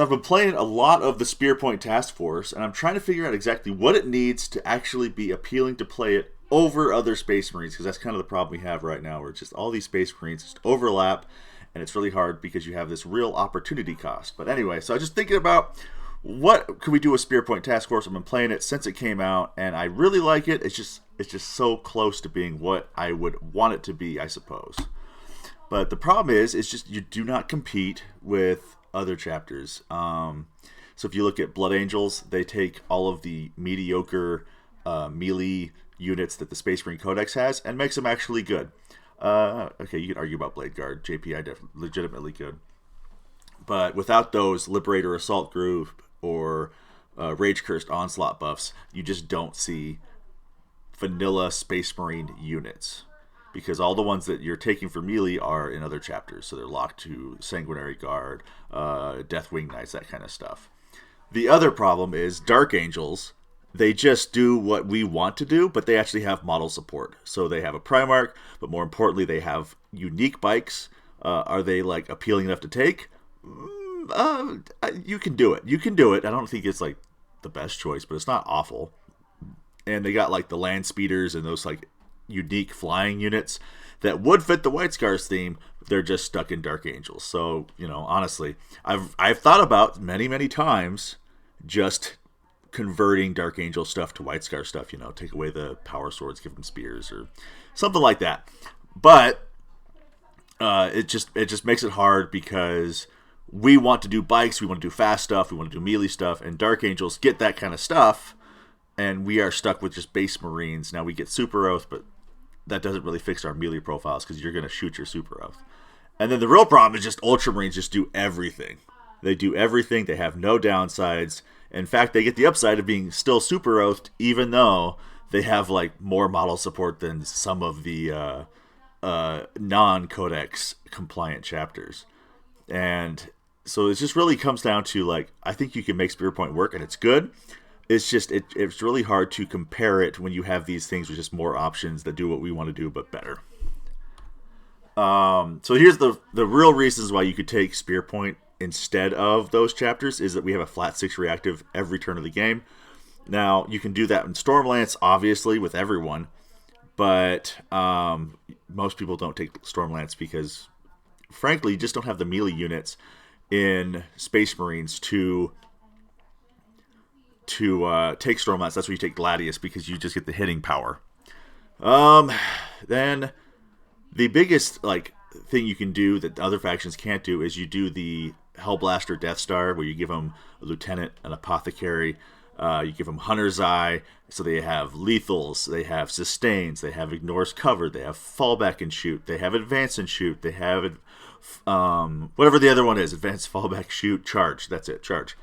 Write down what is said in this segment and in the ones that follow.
I've been playing a lot of the Spearpoint Task Force, and I'm trying to figure out exactly what it needs to actually be appealing to play it over other Space Marines, because that's kind of the problem we have right now, where it's just all these Space Marines just overlap, and it's really hard because you have this real opportunity cost. But anyway, so I was just thinking about what could we do with Spearpoint Task Force. I've been playing it since it came out, and I really like it. It's just so close to being what I would want it to be, I suppose. But the problem is, it's just you do not compete with other chapters. So if you look at Blood Angels, they take all of the mediocre melee units that the Space Marine Codex has and makes them actually good. Okay, you can argue about Blade Guard. JPI legitimately good. But without those Liberator Assault Group or Rage Cursed Onslaught buffs, you just don't see vanilla Space Marine units, because all the ones that you're taking for melee are in other chapters, so they're locked to Sanguinary Guard, Deathwing Knights, that kind of stuff. The other problem is Dark Angels. They just do what we want to do, but they actually have model support. So they have a Primarch, but more importantly, they have unique bikes. Are they like appealing enough to take? You can do it. You can do it. I don't think it's like the best choice, but it's not awful. And they got like the land speeders and those like unique flying units that would fit the White Scars theme. They're just stuck in Dark Angels. So, honestly, I've thought about many times just converting Dark Angel stuff to White Scar stuff, take away the power swords, give them spears or something like that. But it just makes it hard because we want to do bikes, we want to do fast stuff, we want to do melee stuff, and Dark Angels get that kind of stuff, and we are stuck with just base Marines. Now we get Super Oath, but that doesn't really fix our melee profiles because you're going to shoot your Super Oath. And then the real problem is just Ultramarines just do everything. They do everything. They have no downsides. In fact, they get the upside of being still Super Oathed, even though they have like more model support than some of the non-Codex compliant chapters. And so it just really comes down to like, I think you can make Spearpoint work, and it's good. It's just it's really hard to compare it when you have these things with just more options that do what we want to do but better. So here's the real reasons why you could take Spearpoint instead of those chapters is that we have a flat 6 reactive every turn of the game. Now you can do that in Stormlance, obviously, with everyone, but most people don't take Stormlance because, frankly, you just don't have the melee units in Space Marines to take Stormlance. That's where you take Gladius, because you just get the hitting power. Then the biggest thing you can do that other factions can't do is you do the Hellblaster Death Star, where you give them a Lieutenant, an Apothecary, you give them Hunter's Eye, so they have lethals, they have sustains, they have ignores cover, they have fallback and shoot, they have advance and shoot, they have whatever the other one is, advance, fallback, shoot, charge. That's it, charge.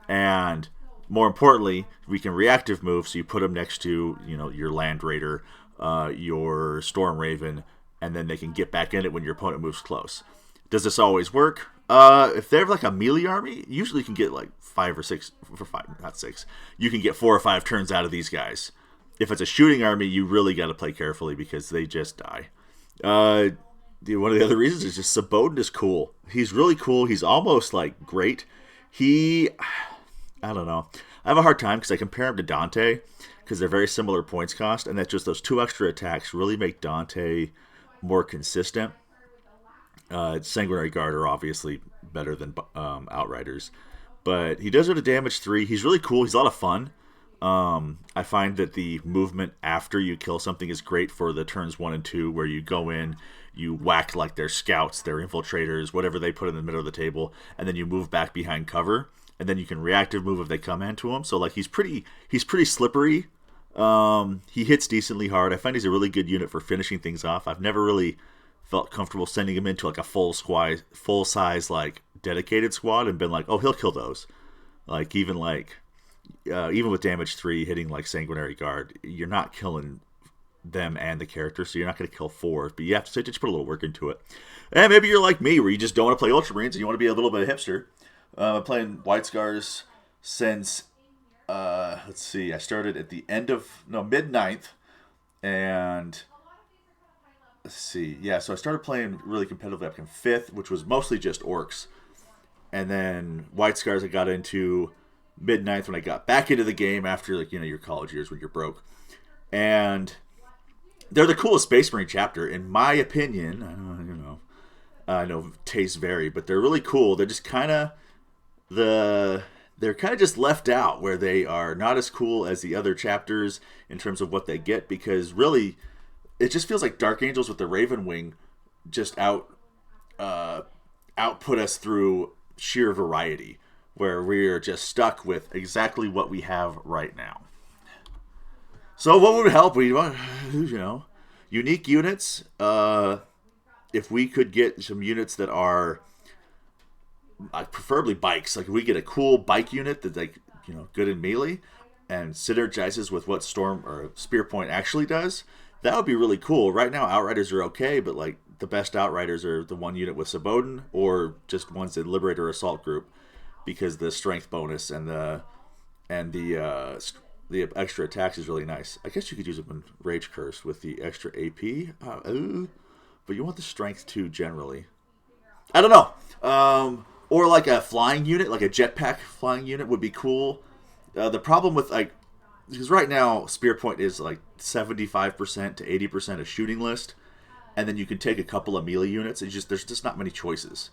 And more importantly, we can reactive move, so you put them next to your Land Raider, your Storm Raven, and then they can get back in it when your opponent moves close. Does this always work? If they have like a melee army, usually you can get like 5 or 6, for 5, not 6. You can get 4 or 5 turns out of these guys. If it's a shooting army, you really got to play carefully because they just die. One of the other reasons is just Saboden is cool. He's really cool. He's almost like great. I don't know. I have a hard time because I compare him to Dante because they're very similar points cost, and that just those 2 extra attacks really make Dante more consistent. Sanguinary Guard are obviously better than Outriders, but he does it at damage 3. He's really cool. He's a lot of fun. I find that the movement after you kill something is great for the turns 1 and 2, where you go in, you whack like their scouts, their infiltrators, whatever they put in the middle of the table, and then you move back behind cover. And then you can reactive move if they come into him. So he's pretty slippery. He hits decently hard. I find he's a really good unit for finishing things off. I've never really felt comfortable sending him into like a full size dedicated squad and been like, oh, he'll kill those. Even with damage 3 hitting like Sanguinary Guard, you're not killing them and the character, so you're not going to kill 4. But you have to just put a little work into it. And maybe you're like me, where you just don't want to play Ultramarines and you want to be a little bit hipster. I'm playing White Scars since, let's see, I started at the mid-9th, and let's see, yeah, so I started playing really competitively up in 5th, which was mostly just orcs, and then White Scars I got into mid ninth when I got back into the game after like your college years when you're broke, and they're the coolest Space Marine chapter in my opinion. I know tastes vary, but they're really cool. They're just kind of they're kind of just left out where they are not as cool as the other chapters in terms of what they get, because really it just feels like Dark Angels with the Raven Wing just output us through sheer variety, where we're just stuck with exactly what we have right now. So what would help? We want, unique units. If we could get some units that are preferably bikes, like if we get a cool bike unit that's like good in melee and synergizes with what Storm or Spearpoint actually does, that would be really cool. Right now, Outriders are okay, but like the best Outriders are the one unit with Saboden or just ones in Liberator Assault Group, because the strength bonus and the extra attacks is really nice. I guess you could use them in Rage Curse with the extra AP, but you want the strength too generally. I don't know. Or like a flying unit, like a jetpack flying unit would be cool. The problem with because right now Spearpoint is like 75% to 80% a shooting list, and then you can take a couple of melee units. There's just not many choices.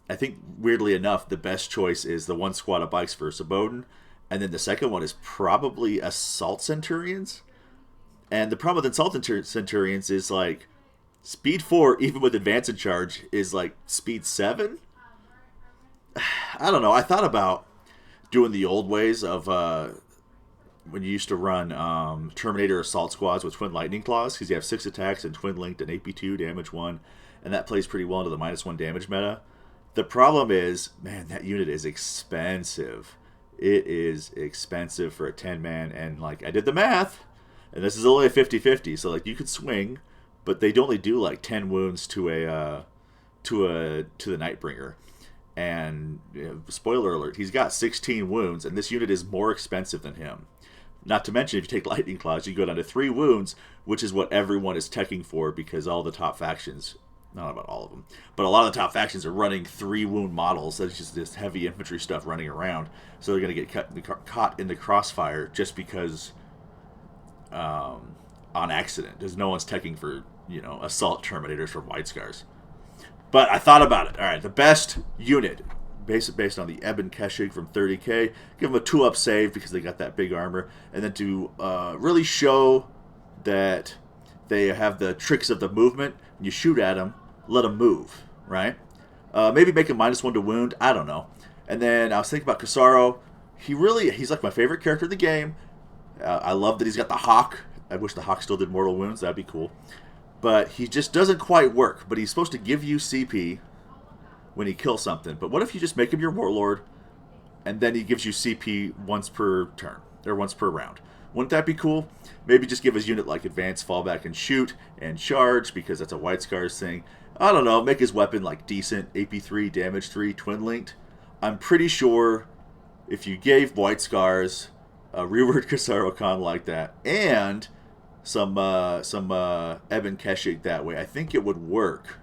I think weirdly enough, the best choice is the one squad of bikes for Saboden, and then the second one is probably Assault Centurions. And the problem with Assault Centurions is like speed 4, even with advance and charge, is like speed 7. I don't know. I thought about doing the old ways of when you used to run Terminator Assault Squads with Twin Lightning Claws, because you have 6 attacks and Twin Linked and AP2, damage 1, and that plays pretty well into the -1 damage meta. The problem is, man, that unit is expensive. It is expensive for a 10-man, and like I did the math, and this is only a 50-50, so like you could swing, but they'd only do like 10 wounds to the Nightbringer. And spoiler alert, he's got 16 wounds, and this unit is more expensive than him. Not to mention, if you take Lightning Claws, you go down to 3 wounds, which is what everyone is teching for, because all the top factions, not about all of them, but a lot of the top factions are running 3 wound models. That's just this heavy infantry stuff running around. So they're going to get caught in the crossfire just because on accident. There's no one's teching for, assault Terminators from White Scars. But I thought about it. All right, the best unit, based on the Eben Keshig from 30k, give them a 2-up save because they got that big armor, and then to really show that they have the tricks of the movement. You shoot at them, let them move, right? Maybe make a -1 to wound. I don't know. And then I was thinking about Casaro. He's like my favorite character in the game. I love that he's got the Hawk. I wish the Hawk still did mortal wounds. That'd be cool. But he just doesn't quite work. But he's supposed to give you CP when he kills something. But what if you just make him your Warlord, and then he gives you CP once per turn, or once per round? Wouldn't that be cool? Maybe just give his unit like advance, fallback, and shoot, and charge, because that's a White Scars thing. I don't know, make his weapon like decent, AP3, damage 3, twin linked. I'm pretty sure if you gave White Scars a reworked Casaro Khan like that, and some Eben Keshig that way, I think it would work.